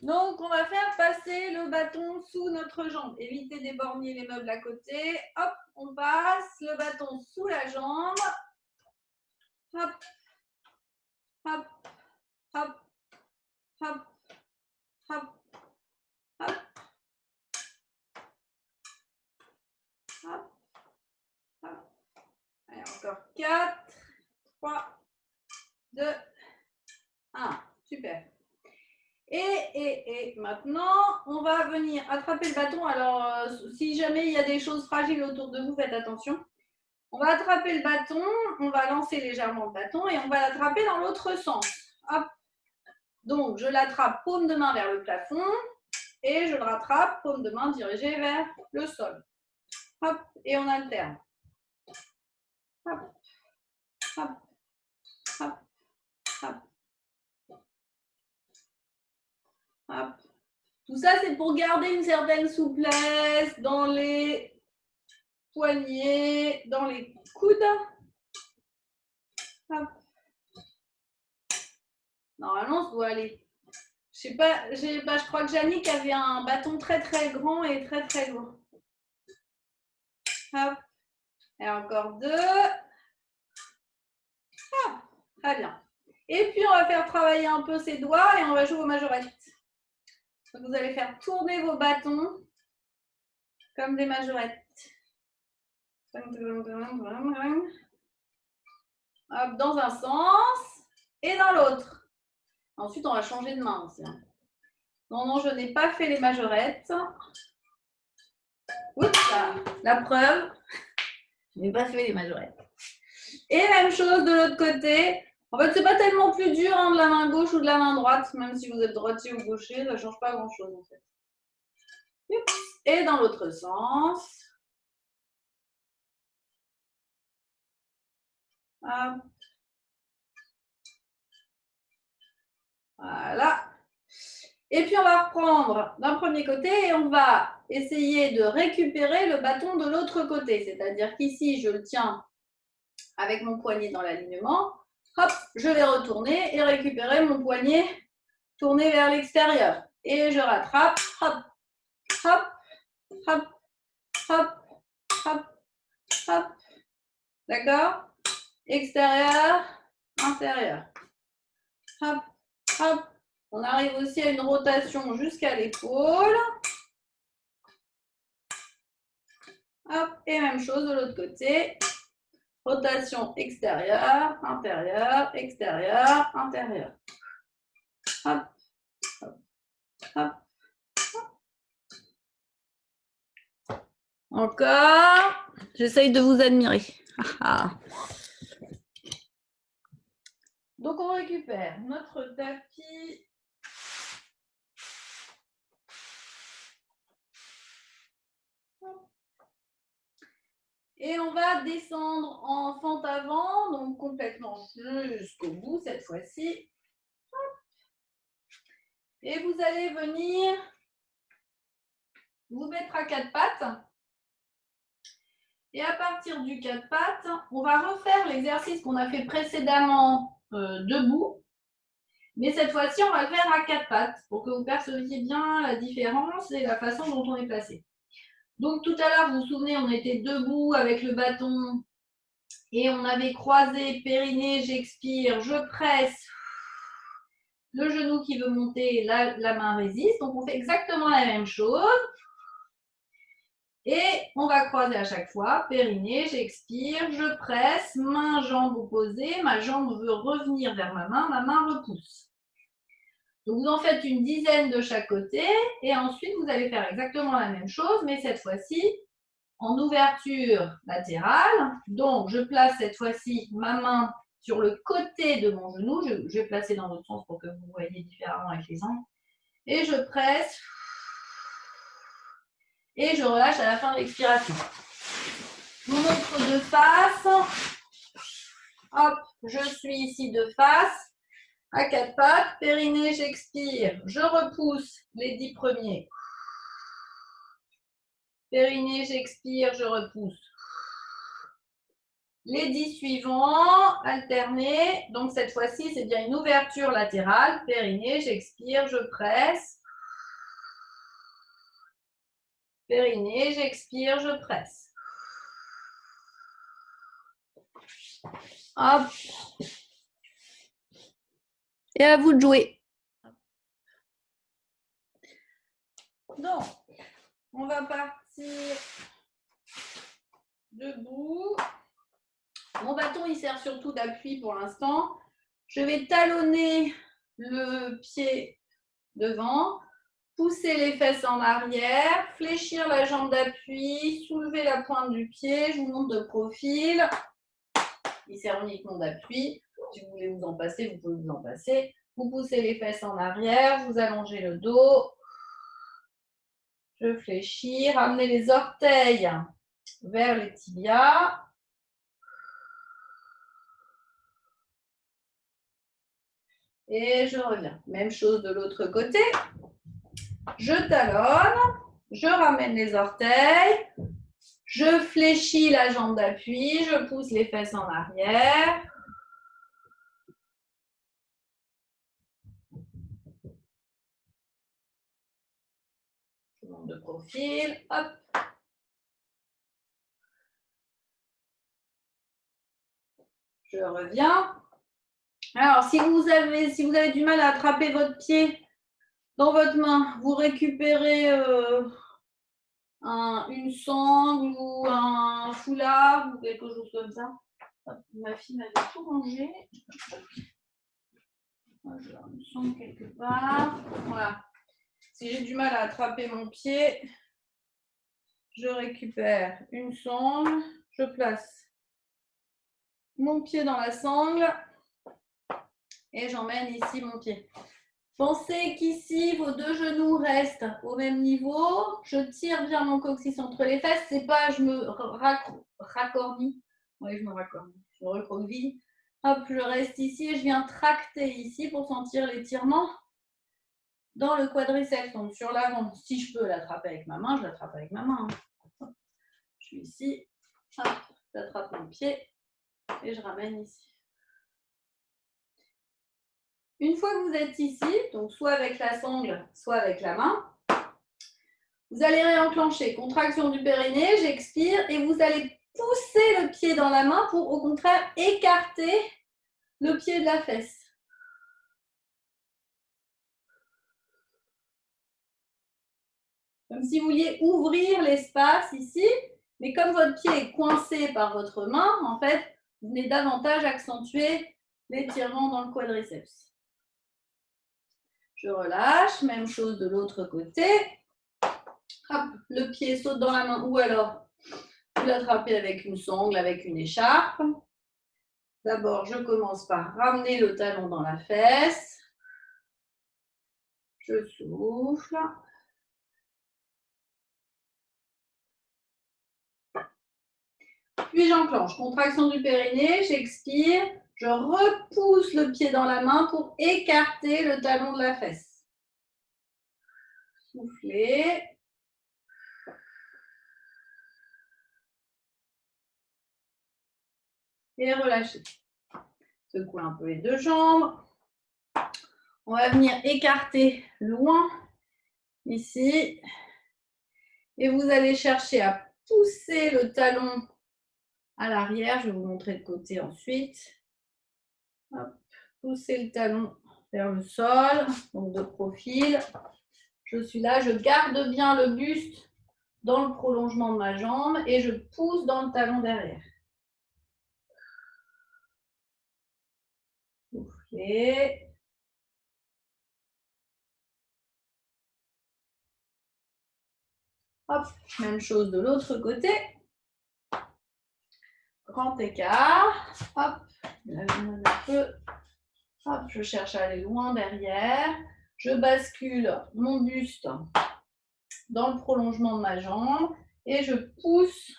Donc, on va faire passer le bâton sous notre jambe. Évitez d'éborgner les meubles à côté. Hop, on passe le bâton sous la jambe. Hop, hop, hop, hop, hop, hop, hop, hop. Allez, encore 4, 3, 2, 1. Super. Et maintenant, on va venir attraper le bâton. Alors, si jamais il y a des choses fragiles autour de vous, faites attention. On va attraper le bâton, on va lancer légèrement le bâton et on va l'attraper dans l'autre sens. Hop. Donc, je l'attrape paume de main vers le plafond et je le rattrape paume de main dirigée vers le sol. Hop, et on alterne. Hop, hop, hop, hop, hop. Tout ça, c'est pour garder une certaine souplesse dans les poignets, dans les coudes. Hop. Normalement, ça doit aller. Je sais pas, je crois que Yannick avait un bâton très très grand et très très lourd. Hop. Et encore 2. Hop. Très bien. Et puis, on va faire travailler un peu ses doigts et on va jouer aux majorettes. Donc, vous allez faire tourner vos bâtons comme des majorettes. Hop, dans un sens et dans l'autre. Ensuite, on va changer de main aussi. Non, je n'ai pas fait les majorettes. Oups, la preuve, je n'ai pas fait les majorettes. Et même chose de l'autre côté. En fait, c'est pas tellement plus dur de la main gauche ou de la main droite, même si vous êtes droitier ou gaucher, ça ne change pas grand-chose en fait. Et dans l'autre sens. Hop. Voilà. Et puis, on va reprendre d'un premier côté et on va essayer de récupérer le bâton de l'autre côté. C'est-à-dire qu'ici, je le tiens avec mon poignet dans l'alignement. Hop, je vais retourner et récupérer mon poignet tourné vers l'extérieur. Et je rattrape. Hop, hop, hop, hop, hop, hop. D'accord? Extérieur, intérieur. Hop, hop. On arrive aussi à une rotation jusqu'à l'épaule. Hop, et même chose de l'autre côté. Rotation extérieure, intérieure, extérieur, intérieur. Hop, hop, hop. Encore. J'essaye de vous admirer. Donc, on récupère notre tapis. Et on va descendre en fente avant, donc complètement jusqu'au bout cette fois-ci. Et vous allez venir vous mettre à quatre pattes. Et à partir du quatre pattes, on va refaire l'exercice qu'on a fait précédemment debout. Mais cette fois-ci, on va le faire à quatre pattes pour que vous perceviez bien la différence et la façon dont on est placé. Donc tout à l'heure, vous vous souvenez, on était debout avec le bâton et on avait croisé périnée, j'expire, je presse, le genou qui veut monter, la main résiste. Donc on fait exactement la même chose. Et on va croiser à chaque fois, périnée, j'expire, je presse, main, jambe opposée, ma jambe veut revenir vers ma main repousse. Donc vous en faites une dizaine de chaque côté et ensuite vous allez faire exactement la même chose, mais cette fois-ci en ouverture latérale. Donc je place cette fois-ci ma main sur le côté de mon genou, je vais placer dans l'autre sens pour que vous voyez différemment avec les angles, et je presse et je relâche à la fin de l'expiration. Je vous montre de face. Hop, je suis ici de face, à quatre pattes, périnée, j'expire, je repousse les 10 premiers. Périnée, j'expire, je repousse. Les 10 suivants, alternés. Donc cette fois-ci, c'est bien une ouverture latérale. Périnée, j'expire, je presse. périnée, j'expire, je presse. Hop. Et à vous de jouer. Donc, on va partir debout. Mon bâton, il sert surtout d'appui pour l'instant. Je vais talonner le pied devant, pousser les fesses en arrière, fléchir la jambe d'appui, soulever la pointe du pied, je vous montre de profil. Il sert uniquement d'appui. Si vous voulez vous en passer, vous pouvez vous en passer. Vous poussez les fesses en arrière, vous allongez le dos. Je fléchis, ramenez les orteils vers les tibias. Et je reviens. Même chose de l'autre côté. Je talonne, je ramène les orteils, je fléchis la jambe d'appui, je pousse les fesses en arrière. Je monte de profil, hop. Je reviens. Alors, si vous avez du mal à attraper votre pied dans votre main, vous récupérez une sangle ou un foulard ou quelque chose comme ça. Hop, ma fille m'avait tout rangé. Je une sangle quelque part. Voilà. Si j'ai du mal à attraper mon pied, je récupère une sangle, je place mon pied dans la sangle et j'emmène ici mon pied. Pensez qu'ici, vos deux genoux restent au même niveau. Je tire bien mon coccyx entre les fesses. C'est pas je me raccordis. Oui, je me raccordis. Je me recroqueville. Hop, je reste ici et je viens tracter ici pour sentir l'étirement dans le quadriceps, donc sur l'avant. Si je peux l'attraper avec ma main, je l'attrape avec ma main. Je suis ici. Hop, j'attrape mon pied et je ramène ici. Une fois que vous êtes ici, donc soit avec la sangle, soit avec la main, vous allez réenclencher. Contraction du périnée, j'expire et vous allez pousser le pied dans la main pour au contraire écarter le pied de la fesse. Comme si vous vouliez ouvrir l'espace ici, mais comme votre pied est coincé par votre main, en fait, vous venez davantage accentuer l'étirement dans le quadriceps. Je relâche, même chose de l'autre côté. Hop, le pied saute dans la main ou alors vous l'attrapez avec une sangle, avec une écharpe. D'abord, je commence par ramener le talon dans la fesse. Je souffle. Puis j'enclenche. Contraction du périnée, j'expire. Je repousse le pied dans la main pour écarter le talon de la fesse. Soufflez. Et relâchez. Secouez un peu les deux jambes. On va venir écarter loin ici. Et vous allez chercher à pousser le talon à l'arrière. Je vais vous montrer de côté ensuite. Hop. Poussez le talon vers le sol, donc de profil. Je suis là, je garde bien le buste dans le prolongement de ma jambe et je pousse dans le talon derrière. Soufflez. Hop, même chose de l'autre côté. Grand écart. Hop, un peu. Hop, je cherche à aller loin derrière. Je bascule mon buste dans le prolongement de ma jambe et je pousse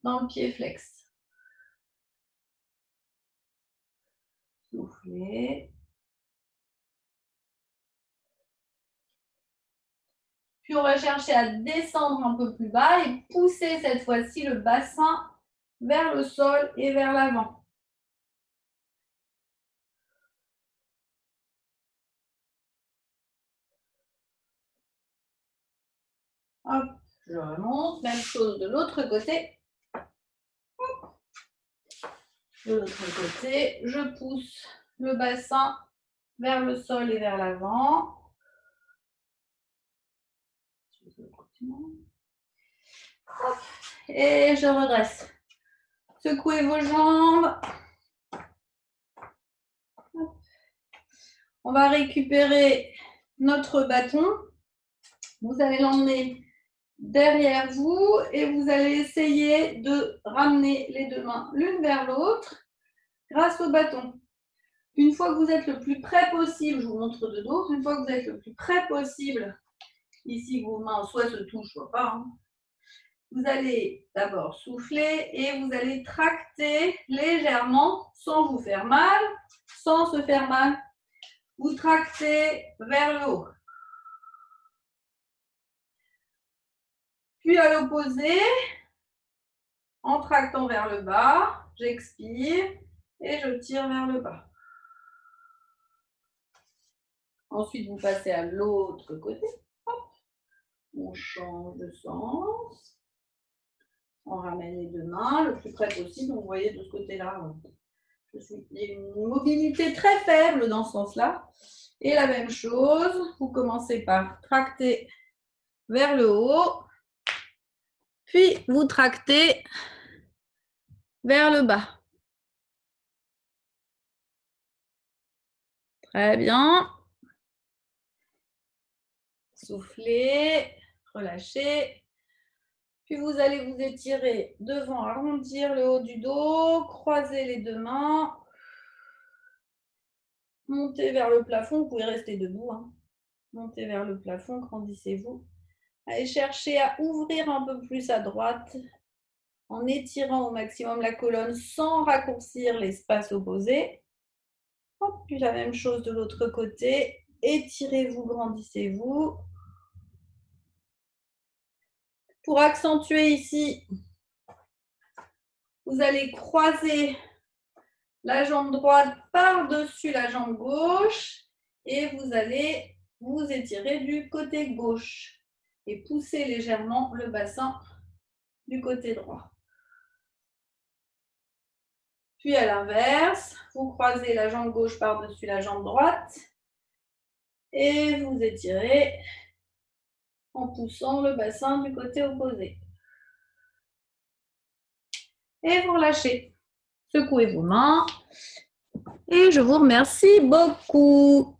dans le pied flex. Soufflez. Puis on va chercher à descendre un peu plus bas et pousser cette fois-ci le bassin vers le sol et vers l'avant. Hop, Je remonte, même chose de l'autre côté. De l'autre côté, je pousse le bassin vers le sol et vers l'avant. Et je redresse. Secouez vos jambes. On va récupérer notre bâton. Vous allez l'emmener derrière vous et vous allez essayer de ramener les deux mains l'une vers l'autre grâce au bâton. Une fois que vous êtes le plus près possible, je vous montre de dos, une fois que vous êtes le plus près possible, ici vos mains soit se touchent, soit pas, hein, vous allez d'abord souffler et vous allez tracter légèrement sans vous faire mal, sans se faire mal. Vous tractez vers le haut. Puis à l'opposé, en tractant vers le bas, j'expire et je tire vers le bas. Ensuite, vous passez à l'autre côté. Hop. On change de sens. On ramène les deux mains le plus près possible. Vous voyez de ce côté-là, il y a une mobilité très faible dans ce sens-là. Et la même chose, vous commencez par tracter vers le haut. Puis, vous tractez vers le bas. Très bien. Soufflez, relâchez. Puis vous allez vous étirer devant, arrondir le haut du dos, croiser les deux mains, montez vers le plafond, vous pouvez rester debout, hein. Montez vers le plafond, grandissez-vous. Allez chercher à ouvrir un peu plus à droite en étirant au maximum la colonne sans raccourcir l'espace opposé. Hop, puis la même chose de l'autre côté, étirez-vous, grandissez-vous. Pour accentuer ici, vous allez croiser la jambe droite par-dessus la jambe gauche et vous allez vous étirer du côté gauche et pousser légèrement le bassin du côté droit. Puis à l'inverse, vous croisez la jambe gauche par-dessus la jambe droite et vous étirez en poussant le bassin du côté opposé. Et vous relâchez. Secouez vos mains. Et je vous remercie beaucoup.